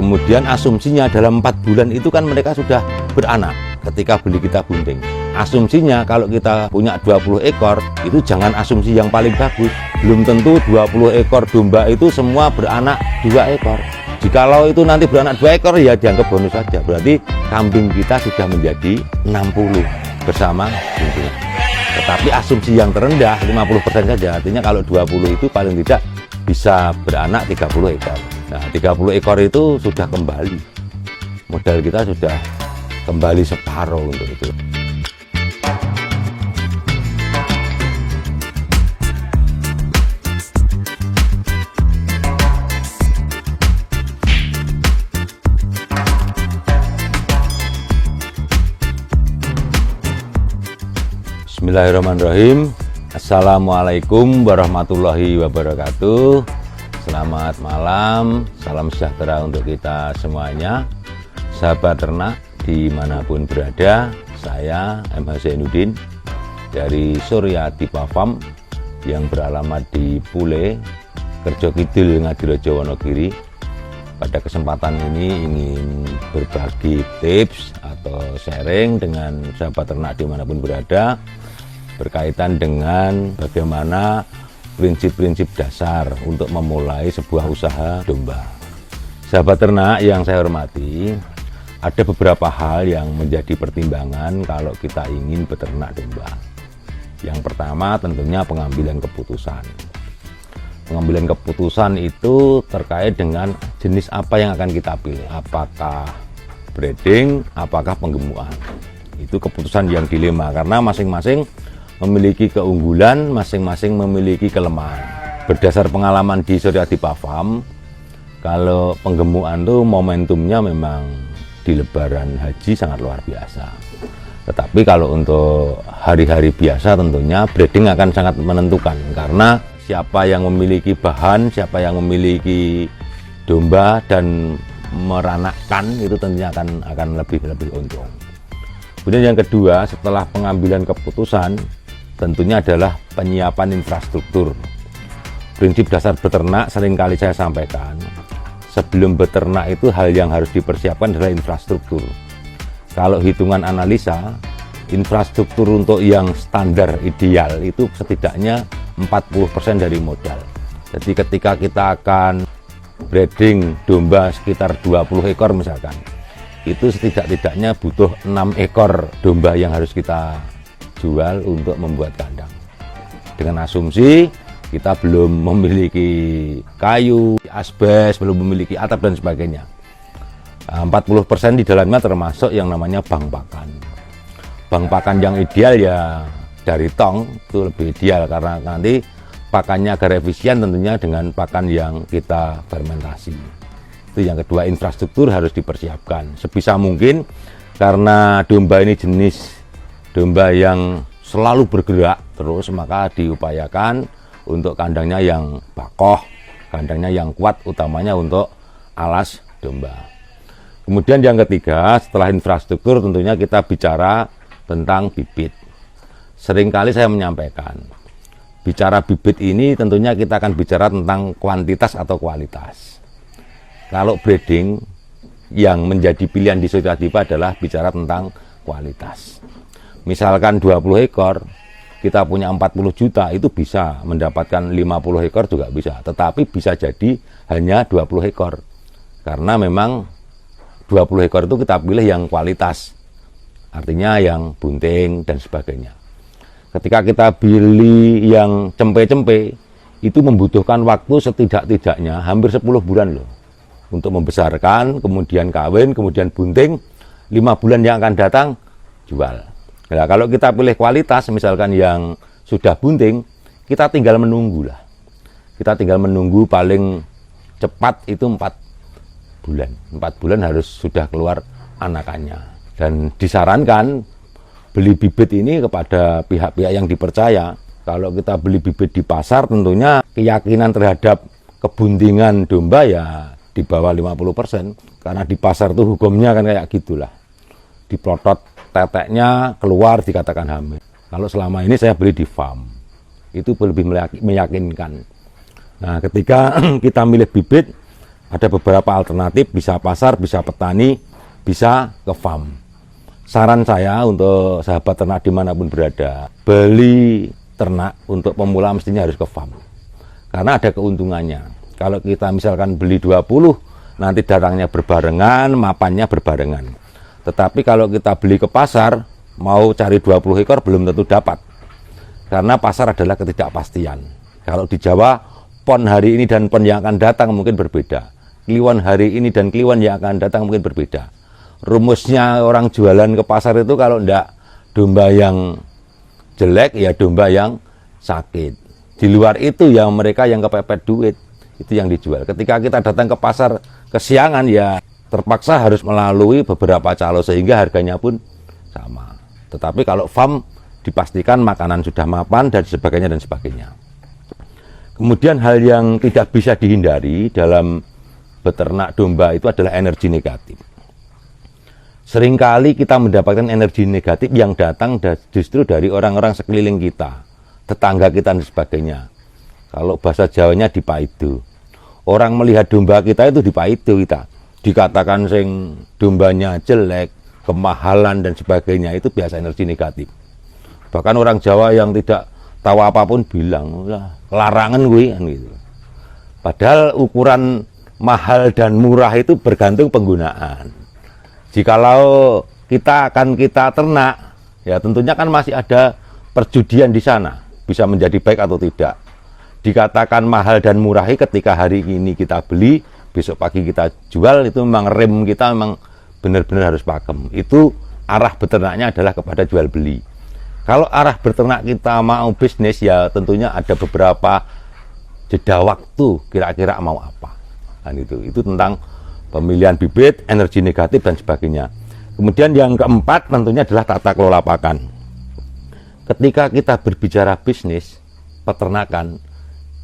Kemudian asumsinya dalam 4 bulan itu kan mereka sudah beranak ketika beli kita bunting. Asumsinya kalau kita punya 20 ekor, itu jangan asumsi yang paling bagus. Belum tentu 20 ekor domba itu semua beranak 2 ekor. Jikalau itu nanti beranak 2 ekor, ya dianggap bonus saja. Berarti kambing kita sudah menjadi 60 bersama bunting. Tetapi asumsi yang terendah 50% saja. Artinya kalau 20 itu paling tidak bisa beranak 30 ekor. Nah, 30 ekor itu sudah kembali. Modal kita sudah kembali separuh untuk itu. Bismillahirrahmanirrahim. Assalamualaikum warahmatullahi wabarakatuh. Selamat malam, salam sejahtera untuk kita semuanya. Sahabat ternak dimanapun berada, saya MH Zainuddin dari Surya Dipa Farm yang beralamat di Pule, Kerjo Kidul, Ngadirejo, Wonogiri. Pada kesempatan ini ingin berbagi tips atau sharing dengan sahabat ternak dimanapun berada berkaitan dengan bagaimana prinsip-prinsip dasar untuk memulai sebuah usaha domba. Sahabat ternak yang saya hormati, ada beberapa hal yang menjadi pertimbangan kalau kita ingin beternak domba. Yang pertama tentunya pengambilan keputusan. Pengambilan keputusan itu terkait dengan jenis apa yang akan kita pilih. Apakah breeding, apakah penggemukan. Itu keputusan yang dilema karena masing-masing memiliki keunggulan, masing-masing memiliki kelemahan. Berdasar pengalaman di Surya Dipa Farm, kalau penggemukan itu momentumnya memang di lebaran haji sangat luar biasa. Tetapi kalau untuk hari-hari biasa tentunya breeding akan sangat menentukan, karena siapa yang memiliki bahan, siapa yang memiliki domba dan meranakkan itu tentunya akan lebih untung. Kemudian yang kedua, setelah pengambilan keputusan tentunya adalah penyiapan infrastruktur. Prinsip dasar beternak seringkali saya sampaikan, sebelum beternak itu hal yang harus dipersiapkan adalah infrastruktur. Kalau hitungan analisa, infrastruktur untuk yang standar ideal itu setidaknya 40% dari modal. Jadi ketika kita akan breeding domba sekitar 20 ekor misalkan, itu setidak-tidaknya butuh 6 ekor domba yang harus kita jual untuk membuat kandang. Dengan asumsi kita belum memiliki kayu, asbes, belum memiliki atap dan sebagainya. 40% di dalamnya termasuk yang namanya bank pakan. Bank pakan yang ideal ya dari tong itu lebih ideal karena nanti pakannya agar efisien tentunya dengan pakan yang kita fermentasi. Itu yang kedua, infrastruktur harus dipersiapkan sebisa mungkin karena domba ini jenis domba yang selalu bergerak terus, maka diupayakan untuk kandangnya yang bakoh, kandangnya yang kuat, utamanya untuk alas domba. Kemudian yang ketiga, setelah infrastruktur tentunya kita bicara tentang bibit. Seringkali saya menyampaikan, bicara bibit ini tentunya kita akan bicara tentang kuantitas atau kualitas. Kalau breeding yang menjadi pilihan di Surya Dipa adalah bicara tentang kualitas. Misalkan 20 ekor, kita punya 40 juta, itu bisa mendapatkan 50 ekor juga bisa. Tetapi bisa jadi hanya 20 ekor. Karena memang 20 ekor itu kita pilih yang kualitas. Artinya yang bunting dan sebagainya. Ketika kita beli yang cempe-cempe, itu membutuhkan waktu setidak-tidaknya hampir 10 bulan loh. Untuk membesarkan, kemudian kawin, kemudian bunting, 5 bulan yang akan datang, jual. Nah, kalau kita pilih kualitas, misalkan yang sudah bunting, kita tinggal menunggu lah. Kita tinggal menunggu paling cepat itu 4 bulan. 4 bulan harus sudah keluar anakannya. Dan disarankan beli bibit ini kepada pihak-pihak yang dipercaya. Kalau kita beli bibit di pasar, tentunya keyakinan terhadap kebuntingan domba ya di bawah 50%. Karena di pasar tuh hukumnya kan kayak gitulah. Diplotot teteknya keluar dikatakan hamil. Kalau selama ini saya beli di farm, itu lebih meyakinkan. Nah, ketika kita milih bibit, Ada beberapa alternatif, bisa pasar, bisa petani, bisa ke farm. Saran saya untuk sahabat ternak dimanapun berada, beli ternak untuk pemula mestinya harus ke farm. Karena ada keuntungannya. Kalau kita misalkan beli 20, nanti datangnya berbarengan, mapannya berbarengan. Tetapi kalau kita beli ke pasar, mau cari 20 ekor belum tentu dapat. Karena pasar adalah ketidakpastian. Kalau di Jawa, pon hari ini dan pon yang akan datang mungkin berbeda. Kliwon hari ini dan kliwon yang akan datang mungkin berbeda. Rumusnya orang jualan ke pasar itu kalau enggak domba yang jelek, ya domba yang sakit. Di luar itu yang mereka yang kepepet duit, itu yang dijual. Ketika kita datang ke pasar kesiangan, ya terpaksa harus melalui beberapa calo sehingga harganya pun sama. Tetapi kalau farm dipastikan makanan sudah mapan dan sebagainya dan sebagainya. Kemudian hal yang tidak bisa dihindari dalam beternak domba itu adalah energi negatif. Seringkali kita mendapatkan energi negatif yang datang justru dari orang-orang sekeliling kita, tetangga kita dan sebagainya. Kalau bahasa Jawanya dipaido. Orang melihat domba kita itu dipaido kita. Dikatakan sing dombanya jelek, kemahalan dan sebagainya, itu biasa energi negatif. Bahkan orang Jawa yang tidak tahu apapun bilang, larangan gue gitu. Padahal ukuran mahal dan murah itu bergantung penggunaan. Jikalau kita ternak, ya tentunya kan masih ada perjudian di sana, bisa menjadi baik atau tidak. Dikatakan mahal dan murah ketika hari ini kita beli, besok pagi kita jual, itu memang rem kita memang benar-benar harus pakem. Itu arah beternaknya adalah kepada jual beli. Kalau arah beternak kita mau bisnis, ya tentunya ada beberapa jeda waktu kira-kira mau apa. Dan itu tentang pemilihan bibit, energi negatif dan sebagainya. Kemudian yang keempat tentunya adalah tata kelola pakan. Ketika kita berbicara bisnis peternakan,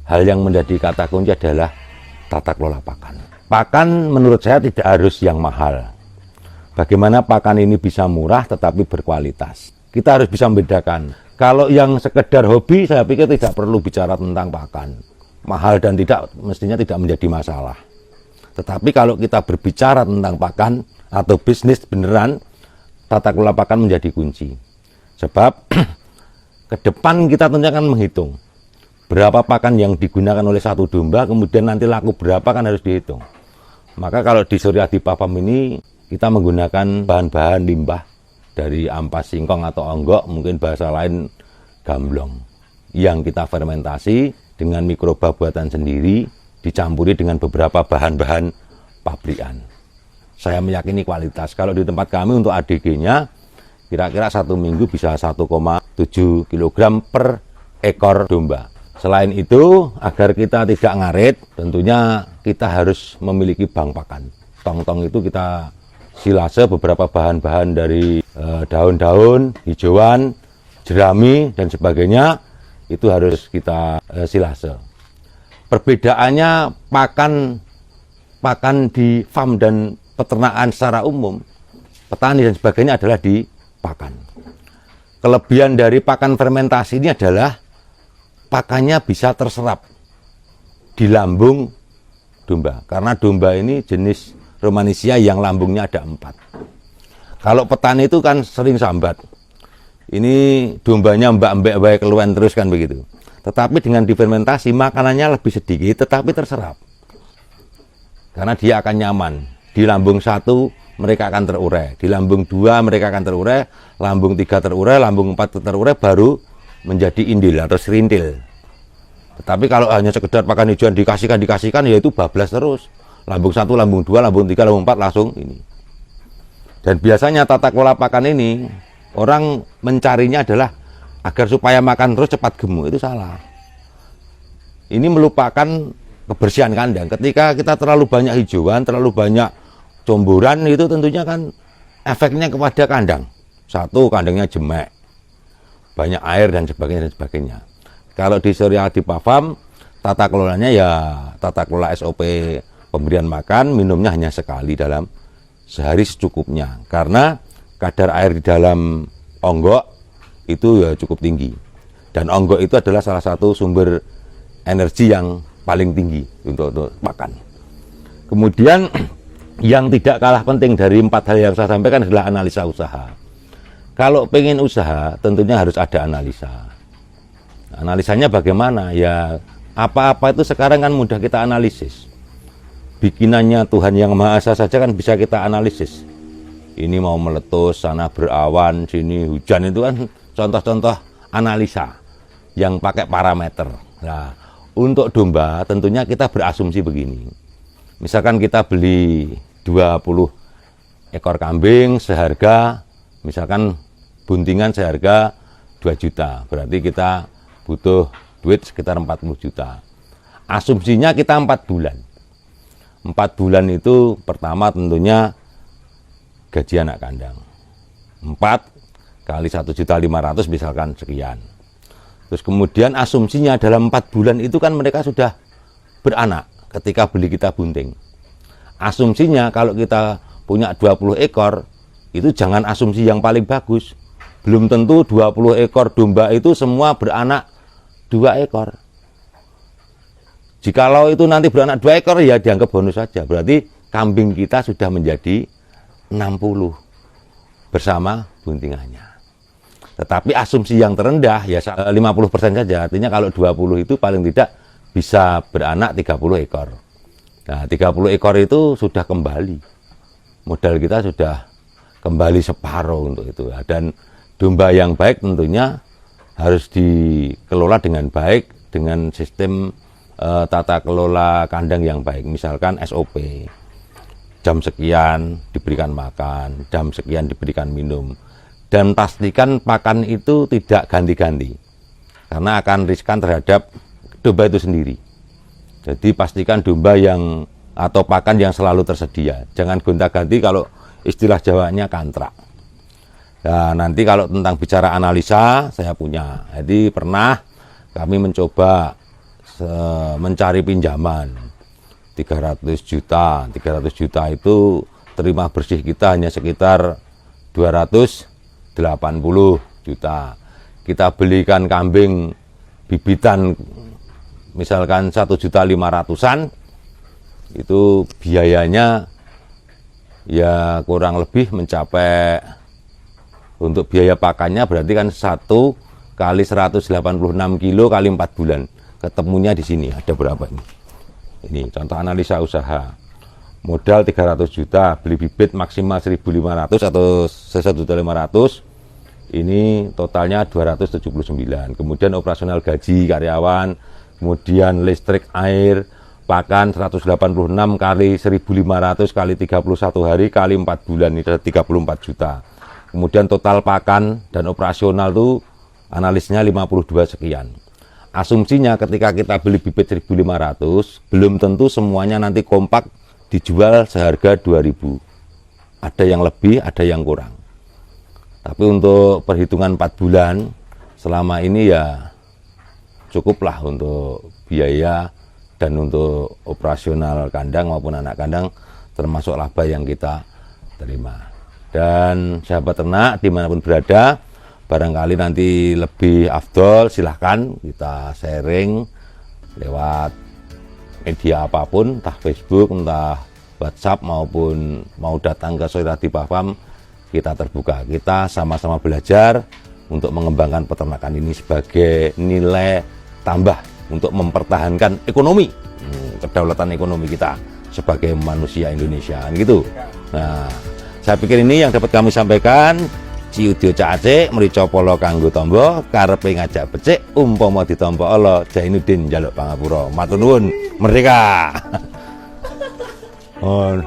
hal yang menjadi kata kunci adalah tata kelola pakan. Pakan menurut saya tidak harus yang mahal. Bagaimana pakan ini bisa murah tetapi berkualitas. Kita harus bisa membedakan. Kalau yang sekedar hobi, saya pikir tidak perlu bicara tentang pakan. Mahal dan tidak, mestinya tidak menjadi masalah. Tetapi kalau kita berbicara tentang pakan atau bisnis beneran, tata kelola pakan menjadi kunci. Sebab ke depan kita tentunya akan menghitung berapa pakan yang digunakan oleh satu domba, kemudian nanti laku berapa kan harus dihitung. Maka kalau di Suryadi Farm ini kita menggunakan bahan-bahan limbah dari ampas singkong atau onggok, mungkin bahasa lain gamblong, yang kita fermentasi dengan mikroba buatan sendiri, dicampuri dengan beberapa bahan-bahan pabrikan. Saya meyakini kualitas. Kalau di tempat kami untuk ADG-nya kira-kira 1 minggu bisa 1,7 kg per ekor domba. Selain itu, agar kita tidak ngarit, tentunya kita harus memiliki bank pakan. Tong-tong itu kita silase beberapa bahan-bahan dari daun-daun, hijauan, jerami dan sebagainya, itu harus kita silase. Perbedaannya pakan di farm dan peternakan secara umum, petani dan sebagainya adalah di pakan. Kelebihan dari pakan fermentasi ini adalah pakannya bisa terserap di lambung domba, karena domba ini jenis Romanisia yang lambungnya ada 4. Kalau petani itu kan sering sambat, ini dombanya mbak-mbak baik keluhan terus kan begitu. Tetapi dengan difermentasi makanannya lebih sedikit tetapi terserap, karena dia akan nyaman. Di lambung 1 mereka akan terurai, di lambung 2 mereka akan terurai, lambung 3 terurai, lambung 4 terurai, baru menjadi indil atau serintil. Tetapi kalau hanya sekedar pakan hijauan dikasihkan, yaitu bablas terus. Lambung 1, lambung 2, lambung 3, lambung 4 langsung ini. Dan biasanya tata kelola pakan ini orang mencarinya adalah agar supaya makan terus cepat gemuk, itu salah. Ini melupakan kebersihan kandang. Ketika kita terlalu banyak hijauan, terlalu banyak comboran, itu tentunya kan efeknya kepada kandang. 1, kandangnya jemek, banyak air dan sebagainya. Kalau di Suryadi Farm, tata kelolanya ya tata kelola SOP pemberian makan, minumnya hanya sekali dalam sehari secukupnya. Karena kadar air di dalam onggok itu ya cukup tinggi. Dan onggok itu adalah salah satu sumber energi yang paling tinggi untuk makan. Kemudian yang tidak kalah penting dari 4 hal yang saya sampaikan adalah analisa usaha. Kalau pengen usaha, tentunya harus ada analisa. Analisanya bagaimana? Ya, apa-apa itu sekarang kan mudah kita analisis. Bikinannya Tuhan Yang Maha Esa saja kan bisa kita analisis. Ini mau meletus, sana berawan, sini hujan, itu kan contoh-contoh analisa yang pakai parameter. Nah, untuk domba tentunya kita berasumsi begini. Misalkan kita beli 20 ekor kambing seharga, misalkan buntingan seharga 2 juta. Berarti kita butuh duit sekitar 40 juta. Asumsinya kita 4 bulan. 4 bulan itu pertama tentunya gaji anak kandang. 4 kali 1.500.000 misalkan sekian. Terus kemudian asumsinya dalam 4 bulan itu kan mereka sudah beranak ketika beli kita bunting. Asumsinya kalau kita punya 20 ekor, itu jangan asumsi yang paling bagus. Belum tentu 20 ekor domba itu semua beranak 2 ekor. Jikalau itu nanti beranak 2 ekor, ya dianggap bonus saja. Berarti kambing kita sudah menjadi 60 bersama buntingannya. Tetapi asumsi yang terendah ya 50% saja. Artinya kalau 20 itu paling tidak bisa beranak 30 ekor. Nah, 30 ekor itu sudah kembali. Modal kita sudah kembali separuh untuk itu. Dan domba yang baik tentunya harus dikelola dengan baik dengan sistem tata kelola kandang yang baik. Misalkan SOP. Jam sekian diberikan makan, jam sekian diberikan minum. Dan pastikan pakan itu tidak ganti-ganti. Karena akan riskan terhadap domba itu sendiri. Jadi pastikan domba yang atau pakan yang selalu tersedia. Jangan gonta-ganti, kalau istilah Jawanya kantrak. Nah, nanti kalau tentang bicara analisa, saya punya. Jadi pernah kami mencoba mencari pinjaman 300 juta. 300 juta itu terima bersih kita hanya sekitar 280 juta. Kita belikan kambing bibitan misalkan 1.500.000-an, itu biayanya ya kurang lebih mencapai, untuk biaya pakannya berarti kan 1 kali 186 kilo kali 4 bulan. Ketemunya di sini ada berapa ini? Ini contoh analisa usaha. Modal 300 juta, beli bibit maksimal 1.500 atau 1.500. Ini totalnya 279. Kemudian operasional gaji karyawan, kemudian listrik, air, pakan 186 kali 1.500 kali 31 hari kali 4 bulan, ini ada 34 juta. Kemudian total pakan dan operasional itu analisnya 52 sekian. Asumsinya ketika kita beli bibit 1.500, belum tentu semuanya nanti kompak dijual seharga 2.000. Ada yang lebih, ada yang kurang. Tapi untuk perhitungan 4 bulan, selama ini ya cukuplah untuk biaya dan untuk operasional kandang maupun anak kandang, termasuk laba yang kita terima. Dan sahabat ternak dimanapun berada, barangkali nanti lebih afdol, silahkan kita sharing lewat media apapun, entah Facebook, entah WhatsApp, maupun mau datang ke Soirati Farm, kita terbuka. Kita sama-sama belajar untuk mengembangkan peternakan ini sebagai nilai tambah untuk mempertahankan ekonomi, kedaulatan ekonomi kita sebagai manusia Indonesia, gitu. Nah, saya pikir ini yang dapat kami sampaikan. Ciudio Cak mrica polo kanggo tombo, karepe ngajak becik, umpama ditampa Allah, Jainuddin njaluk pangapura. Matur nuwun, merdeka. Oh.